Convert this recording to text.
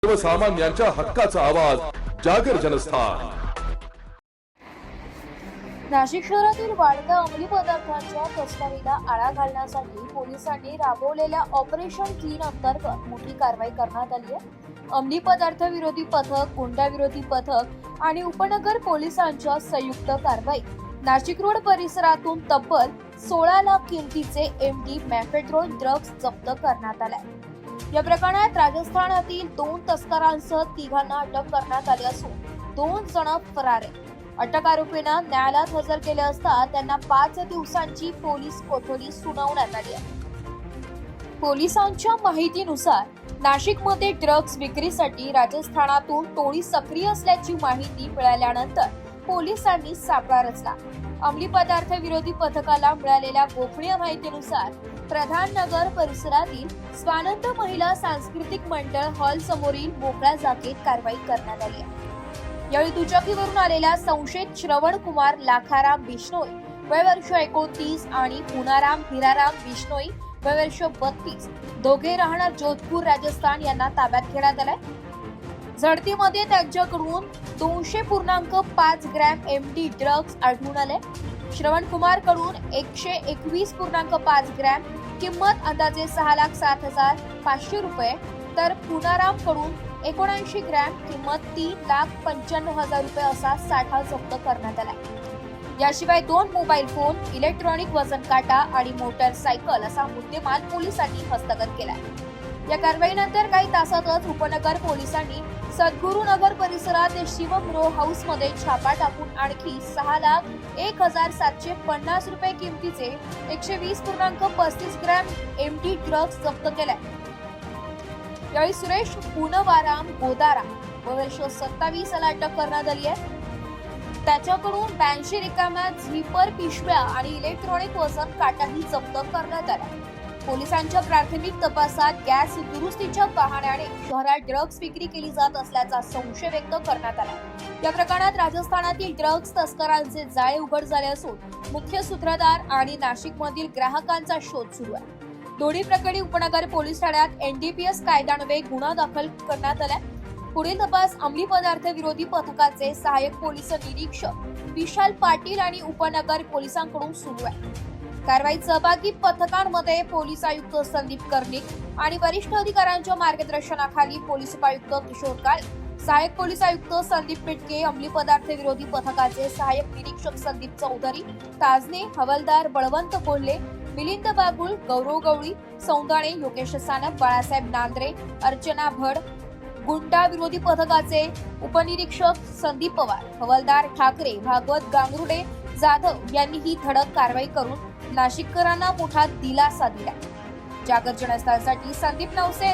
सर्वसामान्यांच्या हक्काचा आवाज जागर जनस्थान। नाशिक शहरातील वाढत्या अंमली पदार्थांच्या तस्करीला आळा घालण्यासाठी पोलिसांनी राबवलेल्या ऑपरेशन क्लीन अंतर्गत मोठी कारवाई करण्यात आली आहे। अंमली पदार्थ विरोधी पथक, गुंडाविरोधी पथक आणि उपनगर पोलिसांच्या संयुक्त कारवाईत नाशिक रोड परिसरातून तब्बल 16 लाख किमतीचे एमडी मॅफेड्रोन ड्रग्ज जप्त करण्यात आले। या प्रकरणात राजस्थानातील 2 तस्करांसह 3 अटक करण्यात आली असून 2 जण फरार आहेत। अटक आरोपींना न्यायालयात हजर केले असता त्यांना 5 दिवसांची पोलीस कोठडी सुनावण्यात आली आहे। पोलिसांच्या माहितीनुसार नाशिकमध्ये ड्रग्ज विक्रीसाठी राजस्थानातून टोळी सक्रिय असल्याची माहिती मिळाल्यानंतर पोलिसांनी सापळा रचला। अंमली पदार्थ विरोधी पथकाला मिळालेल्या गोपनीय माहितीनुसार प्रधाननगर परिसरातील स्वानंद महिला सांस्कृतिक मंडळ हॉल समोरील मोकळ्या जागेत कारवाई करण्यात आली आहे। यावेळी दुचाकीवरून आलेल्या संशयित श्रवण कुमार लाखाराम बिश्नोई वय वर्ष 29 आणि पुनाराम हिराराम बिश्नोई वय वर्ष 32 दोघे राहणार जोधपूर राजस्थान यांना ताब्यात घेण्यात आले। झडतीमध्ये त्यांच्याकडून 200.5 ग्रॅम एमडी ड्रग्ज आढळून आले। श्रवण कुमार कडून 121.5 ग्रॅम किंमत अंदाजे 6,07,500 रुपये तर पुनाराम कडून 79 ग्रॅम किंमत 3,95,000 रुपये असा साठा जप्त करण्यात आला। याशिवाय 2 मोबाईल फोन, इलेक्ट्रॉनिक वजन काटा आणि मोटरसायकल असा मुद्देमाल पोलिसांनी हस्तगत केला। या कारवाईनंतर काही तासातच उपनगर पोलिसांनी सद्गुरुनगर परिसरात शिवम रो हाऊस मध्ये छापा टाकून आणखी 6,01,750 रुपये किमतीचे 120.35 ग्रॅम एमडी ड्रग्ज जप्त केले। यावेळी सुरेश पुनवाराम गोदारा वर्ष 27 याला अटक करण्यात आली आहे। त्याच्याकडून 82 रिकाम्या झिपर पिशव्या आणि इलेक्ट्रॉनिक वजन काटाही जप्त करण्यात आला। पोलिसांच्या प्राथमिक तपासात गॅस दुरुस्तीच्या बहाण्याने शहरात ड्रग्ज विक्री केली जात असल्याचा संशय व्यक्त करण्यात आला। या प्रकरणात राजस्थानातील ड्रग्ज तस्करांचे जाळे उघड झाले असून मुख्य सूत्रधार आणि नाशिकमधील ग्राहकांचा शोध सुरू आहे। दोन्ही प्रकरणी उपनगर पोलीस ठाण्यात एनडीपीएस कायद्यान्वये गुन्हा दाखल करण्यात आला। पुढील तपास अंमली पदार्थ विरोधी पथकाचे सहाय्यक पोलीस निरीक्षक विशाल पाटील आणि उपनगर पोलिसांकडून सुरू आहे। कारवाईत सहभागी पथकांमध्ये पोलीस आयुक्त संदीप कर्णिक आणि वरिष्ठ अधिकाऱ्यांच्या मार्गदर्शनाखाली पोलीस उपायुक्त किशोर काळे, सहाय्यक पोलीस आयुक्त संदीप पिटके, अंमली पदार्थ विरोधी पथकाचे सहाय्यक निरीक्षक संदीप चौधरी, ताजने, हवालदार बळवंत कोल्हे, मिलिंद बागुल, गौरव गवळी, सौंदाणे, योगेश सानप, बाळासाहेब नांद्रे, अर्चना भड, गुंडा विरोधी पथकाचे उपनिरीक्षक संदीप पवार, हवालदार ठाकरे, भागवत गांगुर्डे, जाधव यांनी ही धडक कारवाई करून नाशिककरांना मोठा दिलासा दिला। जागर जनस्थानसाठी संदीप नवसे।